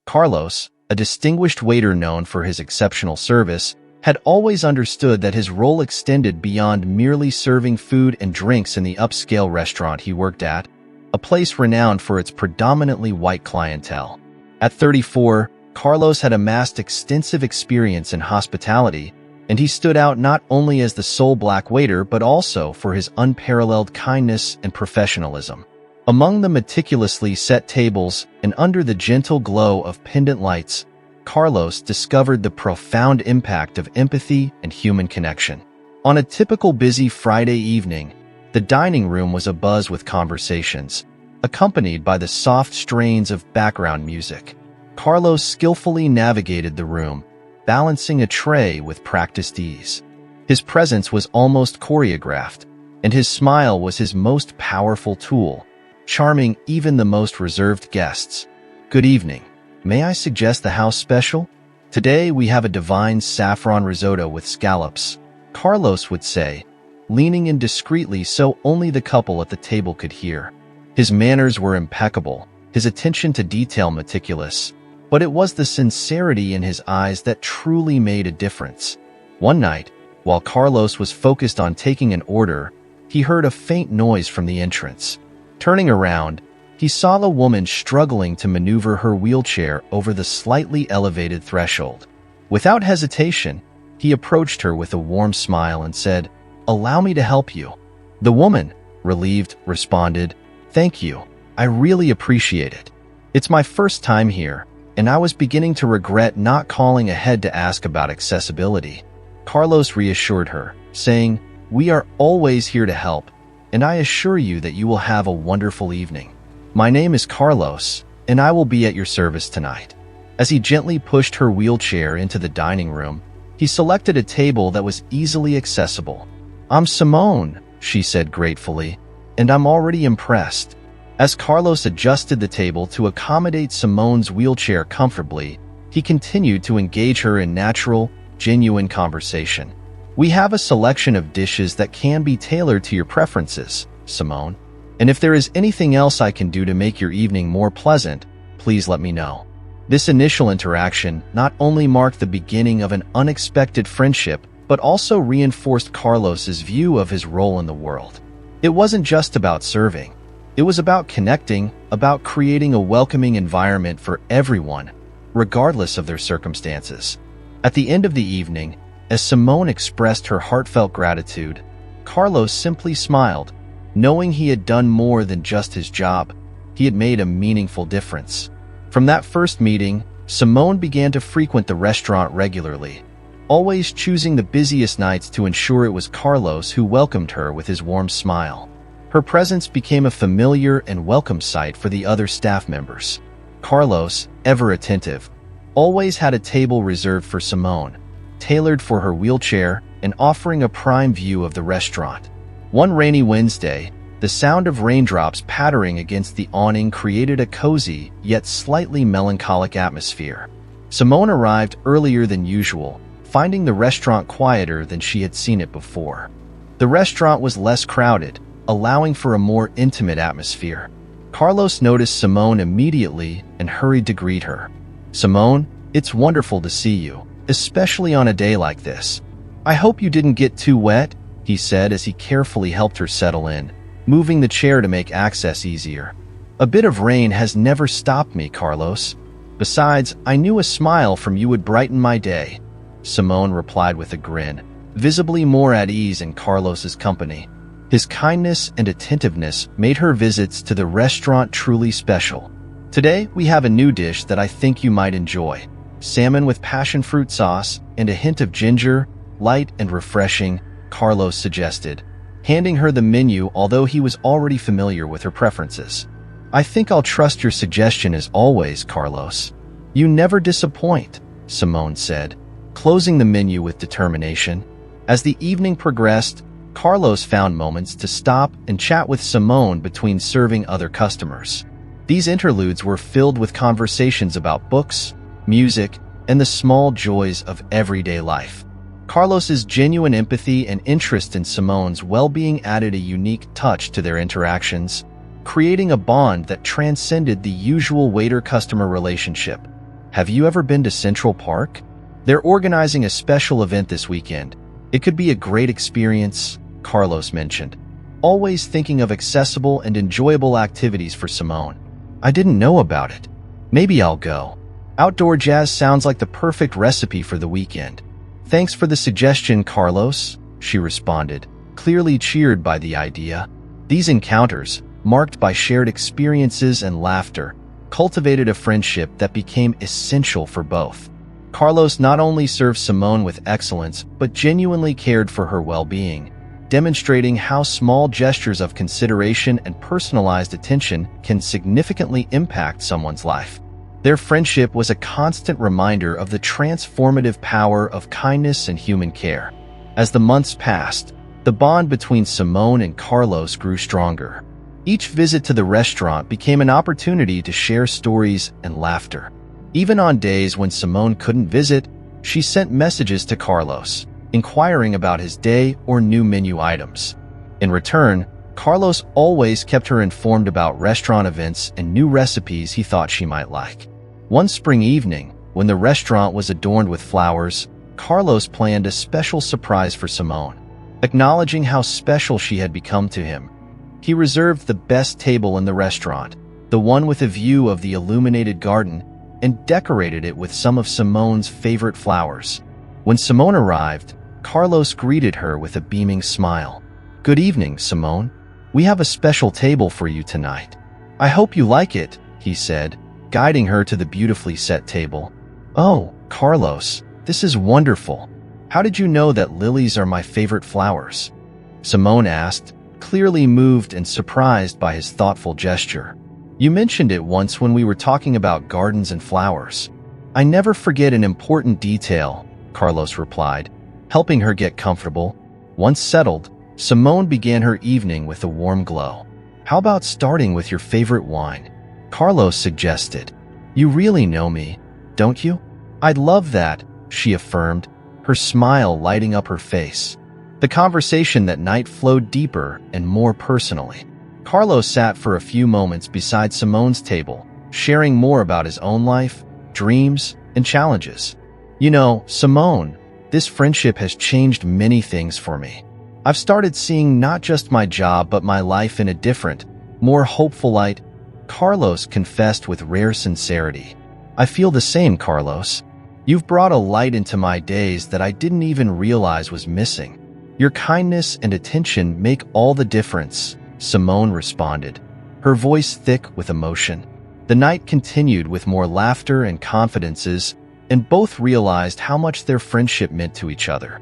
Carlos, a distinguished waiter known for his exceptional service, had always understood that his role extended beyond merely serving food and drinks in the upscale restaurant he worked at, a place renowned for its predominantly white clientele. At 34, Carlos had amassed extensive experience in hospitality, and he stood out not only as the sole black waiter but also for his unparalleled kindness and professionalism. Among the meticulously set tables and under the gentle glow of pendant lights, Carlos discovered the profound impact of empathy and human connection. On a typical busy Friday evening, the dining room was abuzz with conversations, accompanied by the soft strains of background music. Carlos skillfully navigated the room, balancing a tray with practiced ease. His presence was almost choreographed, and his smile was his most powerful tool, charming even the most reserved guests. "Good evening. May I suggest the house special? Today we have a divine saffron risotto with scallops," Carlos would say, leaning in discreetly so only the couple at the table could hear. His manners were impeccable, his attention to detail meticulous, but it was the sincerity in his eyes that truly made a difference. One night, while Carlos was focused on taking an order, he heard a faint noise from the entrance. Turning around, he saw the woman struggling to maneuver her wheelchair over the slightly elevated threshold. Without hesitation, he approached her with a warm smile and said, "Allow me to help you." The woman, relieved, responded, "Thank you. I really appreciate it. It's my first time here, and I was beginning to regret not calling ahead to ask about accessibility." Carlos reassured her, saying, "We are always here to help, and I assure you that you will have a wonderful evening. My name is Carlos, and I will be at your service tonight." As he gently pushed her wheelchair into the dining room, he selected a table that was easily accessible. "I'm Simone," she said gratefully, "and I'm already impressed." As Carlos adjusted the table to accommodate Simone's wheelchair comfortably, he continued to engage her in natural, genuine conversation. "We have a selection of dishes that can be tailored to your preferences, Simone. And if there is anything else I can do to make your evening more pleasant, please let me know." This initial interaction not only marked the beginning of an unexpected friendship, but also reinforced Carlos's view of his role in the world. It wasn't just about serving. It was about connecting, about creating a welcoming environment for everyone, regardless of their circumstances. At the end of the evening, as Simone expressed her heartfelt gratitude, Carlos simply smiled, knowing he had done more than just his job. He had made a meaningful difference. From that first meeting, Simone began to frequent the restaurant regularly, always choosing the busiest nights to ensure it was Carlos who welcomed her with his warm smile. Her presence became a familiar and welcome sight for the other staff members. Carlos, ever attentive, always had a table reserved for Simone, tailored for her wheelchair and offering a prime view of the restaurant. One rainy Wednesday, the sound of raindrops pattering against the awning created a cozy, yet slightly melancholic atmosphere. Simone arrived earlier than usual, finding the restaurant quieter than she had seen it before. The restaurant was less crowded, allowing for a more intimate atmosphere. Carlos noticed Simone immediately and hurried to greet her. "Simone, it's wonderful to see you, especially on a day like this. I hope you didn't get too wet," he said as he carefully helped her settle in, moving the chair to make access easier. "A bit of rain has never stopped me, Carlos. Besides, I knew a smile from you would brighten my day," Simone replied with a grin, visibly more at ease in Carlos's company. His kindness and attentiveness made her visits to the restaurant truly special. "Today, we have a new dish that I think you might enjoy. Salmon with passion fruit sauce and a hint of ginger, light and refreshing," Carlos suggested, handing her the menu although he was already familiar with her preferences. "I think I'll trust your suggestion as always, Carlos. You never disappoint," Simone said, closing the menu with determination. As the evening progressed, Carlos found moments to stop and chat with Simone between serving other customers. These interludes were filled with conversations about books, music, and the small joys of everyday life. Carlos's genuine empathy and interest in Simone's well-being added a unique touch to their interactions, creating a bond that transcended the usual waiter-customer relationship. Have you ever been to Central Park? They're organizing a special event this weekend. It could be a great experience, Carlos mentioned, always thinking of accessible and enjoyable activities for Simone. I didn't know about it. Maybe I'll go. Outdoor jazz sounds like the perfect recipe for the weekend. Thanks for the suggestion, Carlos, she responded, clearly cheered by the idea. These encounters, marked by shared experiences and laughter, cultivated a friendship that became essential for both. Carlos not only served Simone with excellence, but genuinely cared for her well-being, demonstrating how small gestures of consideration and personalized attention can significantly impact someone's life. Their friendship was a constant reminder of the transformative power of kindness and human care. As the months passed, the bond between Simone and Carlos grew stronger. Each visit to the restaurant became an opportunity to share stories and laughter. Even on days when Simone couldn't visit, she sent messages to Carlos, inquiring about his day or new menu items. In return, Carlos always kept her informed about restaurant events and new recipes he thought she might like. One spring evening, when the restaurant was adorned with flowers, Carlos planned a special surprise for Simone. Acknowledging how special she had become to him, he reserved the best table in the restaurant, the one with a view of the illuminated garden, and decorated it with some of Simone's favorite flowers. When Simone arrived, Carlos greeted her with a beaming smile. "Good evening, Simone. We have a special table for you tonight. I hope you like it," he said, guiding her to the beautifully set table. "Oh, Carlos, this is wonderful. How did you know that lilies are my favorite flowers?" Simone asked, clearly moved and surprised by his thoughtful gesture. "You mentioned it once when we were talking about gardens and flowers." "I never forget an important detail," Carlos replied, helping her get comfortable. Once settled, Simone began her evening with a warm glow. "How about starting with your favorite wine?" Carlos suggested. "You really know me, don't you?" "I'd love that," she affirmed, her smile lighting up her face. The conversation that night flowed deeper and more personally. Carlos sat for a few moments beside Simone's table, sharing more about his own life, dreams, and challenges. "You know, Simone, this friendship has changed many things for me. I've started seeing not just my job but my life in a different, more hopeful light," Carlos confessed with rare sincerity. "I feel the same, Carlos. You've brought a light into my days that I didn't even realize was missing. Your kindness and attention make all the difference," Simone responded, her voice thick with emotion. The night continued with more laughter and confidences, and both realized how much their friendship meant to each other.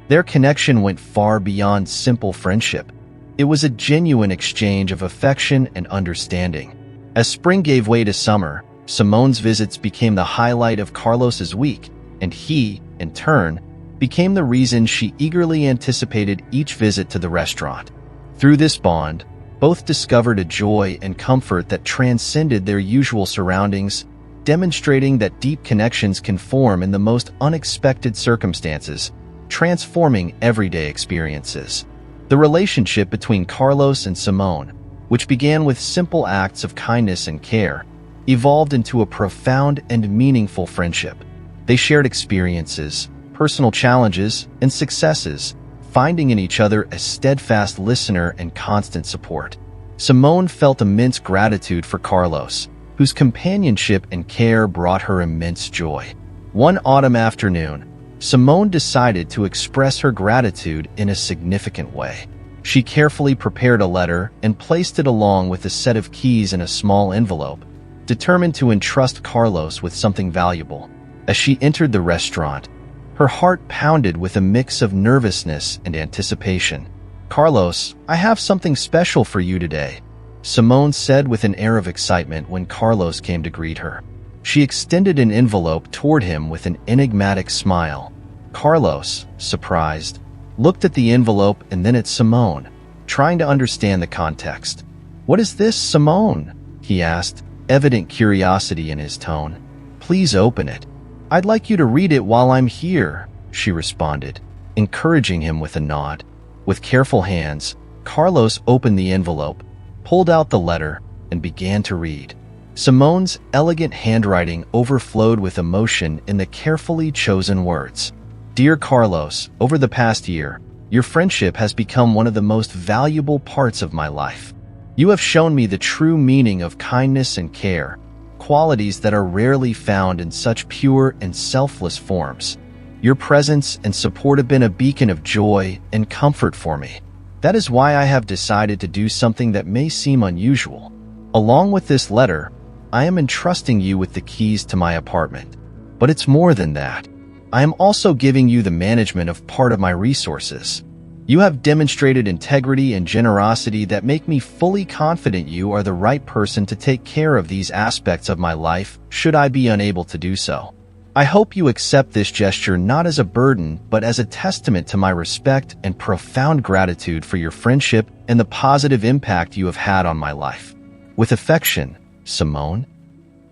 Their connection went far beyond simple friendship. It was a genuine exchange of affection and understanding. As spring gave way to summer, Simone's visits became the highlight of Carlos's week, and he, in turn, became the reason she eagerly anticipated each visit to the restaurant. Through this bond, both discovered a joy and comfort that transcended their usual surroundings, demonstrating that deep connections can form in the most unexpected circumstances, transforming everyday experiences. The relationship between Carlos and Simone, which began with simple acts of kindness and care, evolved into a profound and meaningful friendship. They shared experiences, personal challenges, and successes, finding in each other a steadfast listener and constant support. Simone felt immense gratitude for Carlos, whose companionship and care brought her immense joy. One autumn afternoon, Simone decided to express her gratitude in a significant way. She carefully prepared a letter and placed it along with a set of keys in a small envelope, determined to entrust Carlos with something valuable. As she entered the restaurant, her heart pounded with a mix of nervousness and anticipation. "Carlos, I have something special for you today," Simone said with an air of excitement when Carlos came to greet her. She extended an envelope toward him with an enigmatic smile. Carlos, surprised, looked at the envelope and then at Simone, trying to understand the context. "What is this, Simone?" he asked, evident curiosity in his tone. "Please open it." "I'd like you to read it while I'm here," she responded, encouraging him with a nod. With careful hands, Carlos opened the envelope, pulled out the letter, and began to read. Simone's elegant handwriting overflowed with emotion in the carefully chosen words. Dear Carlos, over the past year, your friendship has become one of the most valuable parts of my life. You have shown me the true meaning of kindness and care, qualities that are rarely found in such pure and selfless forms. Your presence and support have been a beacon of joy and comfort for me. That is why I have decided to do something that may seem unusual. Along with this letter, I am entrusting you with the keys to my apartment. But it's more than that. I am also giving you the management of part of my resources. You have demonstrated integrity and generosity that make me fully confident you are the right person to take care of these aspects of my life should I be unable to do so. I hope you accept this gesture not as a burden, but as a testament to my respect and profound gratitude for your friendship and the positive impact you have had on my life. With affection, Simone.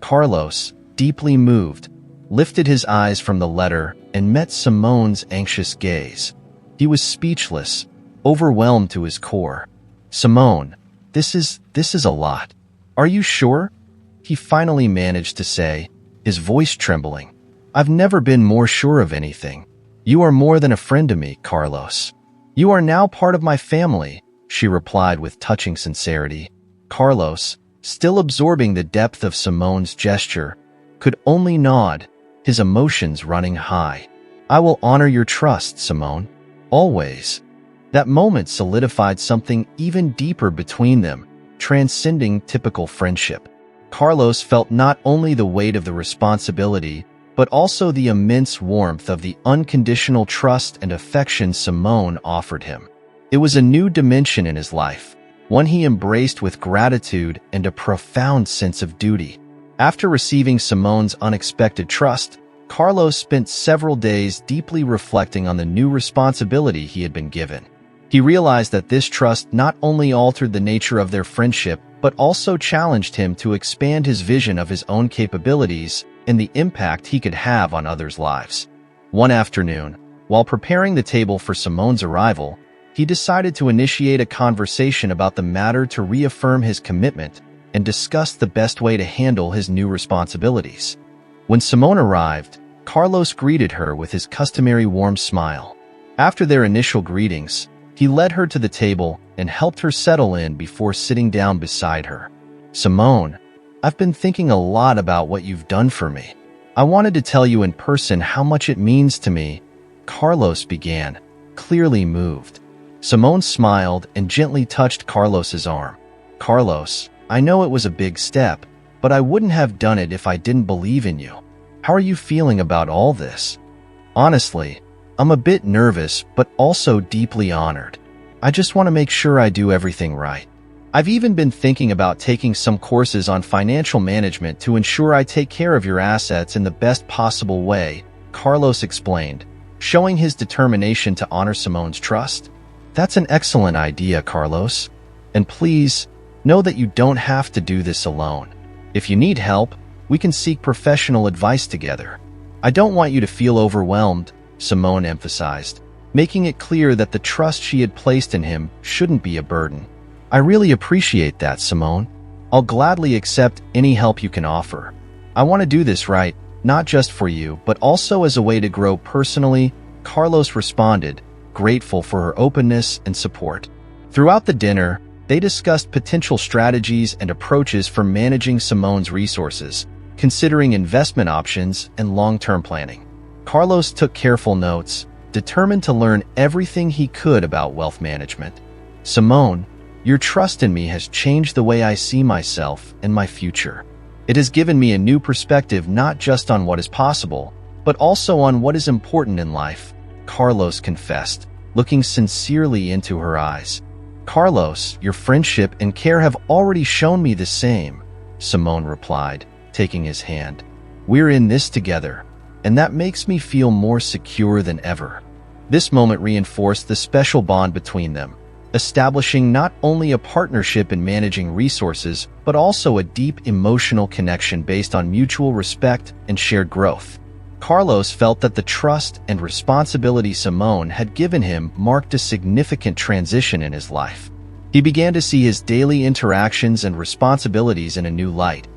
Carlos, deeply moved, lifted his eyes from the letter and met Simone's anxious gaze. He was speechless, overwhelmed to his core. Simone, this is a lot. Are you sure? He finally managed to say, his voice trembling. I've never been more sure of anything. You are more than a friend to me, Carlos. You are now part of my family, she replied with touching sincerity. Carlos, still absorbing the depth of Simone's gesture, could only nod, his emotions running high. I will honor your trust, Simone. Always. That moment solidified something even deeper between them, transcending typical friendship. Carlos felt not only the weight of the responsibility, but also the immense warmth of the unconditional trust and affection Simone offered him. It was a new dimension in his life, one he embraced with gratitude and a profound sense of duty. After receiving Simone's unexpected trust, Carlos spent several days deeply reflecting on the new responsibility he had been given. He realized that this trust not only altered the nature of their friendship, but also challenged him to expand his vision of his own capabilities and the impact he could have on others' lives. One afternoon, while preparing the table for Simone's arrival, he decided to initiate a conversation about the matter to reaffirm his commitment and discuss the best way to handle his new responsibilities. When Simone arrived, Carlos greeted her with his customary warm smile. After their initial greetings, he led her to the table and helped her settle in before sitting down beside her. Simone, I've been thinking a lot about what you've done for me. I wanted to tell you in person how much it means to me, Carlos began, clearly moved. Simone smiled and gently touched Carlos's arm. Carlos, I know it was a big step, but I wouldn't have done it if I didn't believe in you. How are you feeling about all this? Honestly, I'm a bit nervous, but also deeply honored. I just want to make sure I do everything right. I've even been thinking about taking some courses on financial management to ensure I take care of your assets in the best possible way, Carlos explained, showing his determination to honor Simone's trust. That's an excellent idea, Carlos. And please, know that you don't have to do this alone. If you need help, we can seek professional advice together. I don't want you to feel overwhelmed, Simone emphasized, making it clear that the trust she had placed in him shouldn't be a burden. I really appreciate that, Simone. I'll gladly accept any help you can offer. I want to do this right, not just for you, but also as a way to grow personally, Carlos responded, grateful for her openness and support. Throughout the dinner, they discussed potential strategies and approaches for managing Simone's resources, considering investment options and long-term planning. Carlos took careful notes, determined to learn everything he could about wealth management. Simone, your trust in me has changed the way I see myself and my future. It has given me a new perspective not just on what is possible, but also on what is important in life, Carlos confessed, looking sincerely into her eyes. Carlos, your friendship and care have already shown me the same, Simone replied, taking his hand. We're in this together, and that makes me feel more secure than ever. This moment reinforced the special bond between them, establishing not only a partnership in managing resources, but also a deep emotional connection based on mutual respect and shared growth. Carlos felt that the trust and responsibility Simone had given him marked a significant transition in his life. He began to see his daily interactions and responsibilities in a new light,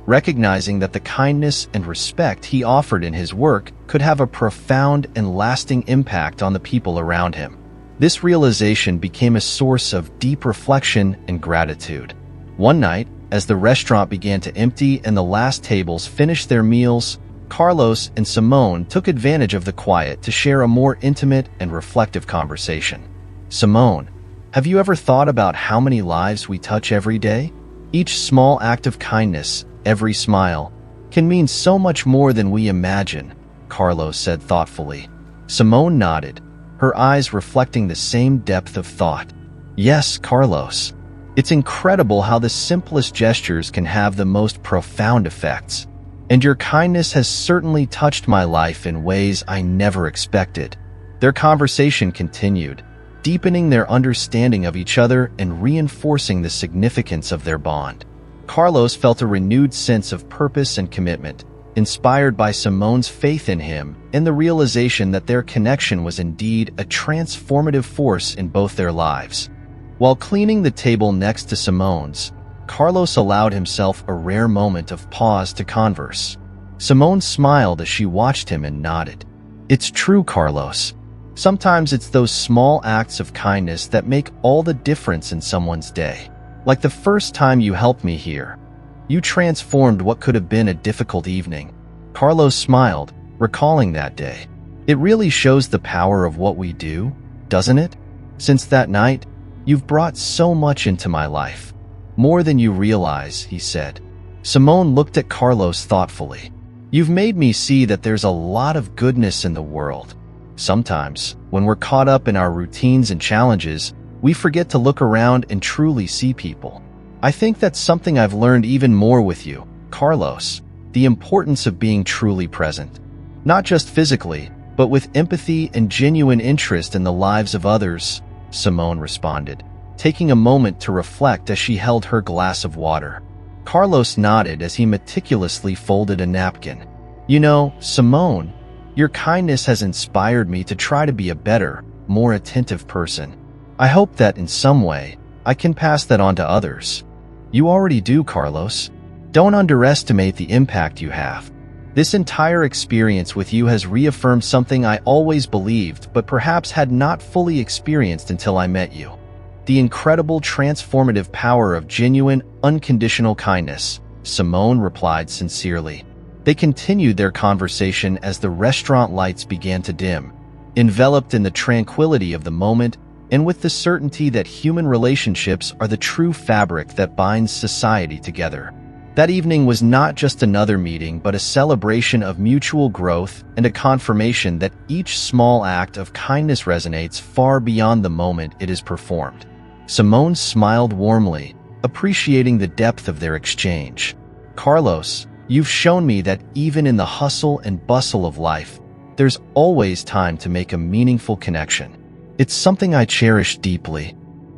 recognizing that the kindness and respect he offered in his work could have a profound and lasting impact on the people around him. This realization became a source of deep reflection and gratitude. One night, as the restaurant began to empty and the last tables finished their meals, Carlos and Simone took advantage of the quiet to share a more intimate and reflective conversation. Simone, have you ever thought about how many lives we touch every day? Each small act of kindness, every smile, can mean so much more than we imagine, Carlos said thoughtfully. Simone nodded, her eyes reflecting the same depth of thought. Yes, Carlos. It's incredible how the simplest gestures can have the most profound effects. And your kindness has certainly touched my life in ways I never expected. Their conversation continued, deepening their understanding of each other and reinforcing the significance of their bond. Carlos felt a renewed sense of purpose and commitment, inspired by Simone's faith in him and the realization that their connection was indeed a transformative force in both their lives. While cleaning the table next to Simone's, Carlos allowed himself a rare moment of pause to converse. Simone smiled as she watched him and nodded. It's true, Carlos. Sometimes it's those small acts of kindness that make all the difference in someone's day. Like the first time you helped me here. You transformed what could have been a difficult evening. Carlos smiled, recalling that day. It really shows the power of what we do, doesn't it? Since that night, you've brought so much into my life. More than you realize, he said. Simone looked at Carlos thoughtfully. You've made me see that there's a lot of goodness in the world. Sometimes, when we're caught up in our routines and challenges, we forget to look around and truly see people. I think that's something I've learned even more with you, Carlos, the importance of being truly present. Not just physically, but with empathy and genuine interest in the lives of others, Simone responded, taking a moment to reflect as she held her glass of water. Carlos nodded as he meticulously folded a napkin. You know, Simone, your kindness has inspired me to try to be a better, more attentive person. I hope that in some way, I can pass that on to others. You already do, Carlos. Don't underestimate the impact you have. This entire experience with you has reaffirmed something I always believed but perhaps had not fully experienced until I met you. The incredible transformative power of genuine, unconditional kindness, Simone replied sincerely. They continued their conversation as the restaurant lights began to dim, enveloped in the tranquility of the moment and with the certainty that human relationships are the true fabric that binds society together. That evening was not just another meeting, but a celebration of mutual growth and a confirmation that each small act of kindness resonates far beyond the moment it is performed. Simone smiled warmly, appreciating the depth of their exchange. Carlos, you've shown me that even in the hustle and bustle of life, there's always time to make a meaningful connection. It's something I cherish deeply.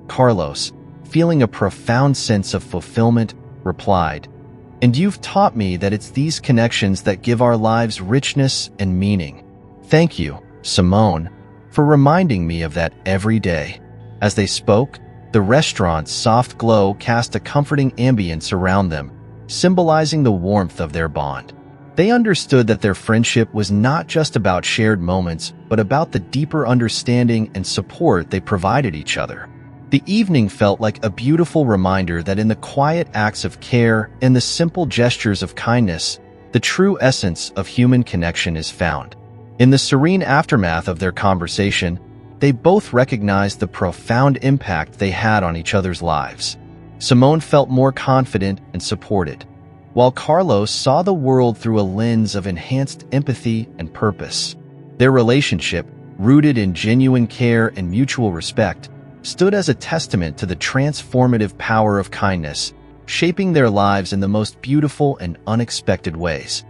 Carlos, feeling a profound sense of fulfillment, replied, and you've taught me that it's these connections that give our lives richness and meaning. Thank you, Simone, for reminding me of that every day. As they spoke, the restaurant's soft glow cast a comforting ambience around them, symbolizing the warmth of their bond. They understood that their friendship was not just about shared moments, but about the deeper understanding and support they provided each other. The evening felt like a beautiful reminder that in the quiet acts of care and the simple gestures of kindness, the true essence of human connection is found. In the serene aftermath of their conversation, they both recognized the profound impact they had on each other's lives. Simone felt more confident and supported, while Carlos saw the world through a lens of enhanced empathy and purpose. Their relationship, rooted in genuine care and mutual respect, stood as a testament to the transformative power of kindness, shaping their lives in the most beautiful and unexpected ways.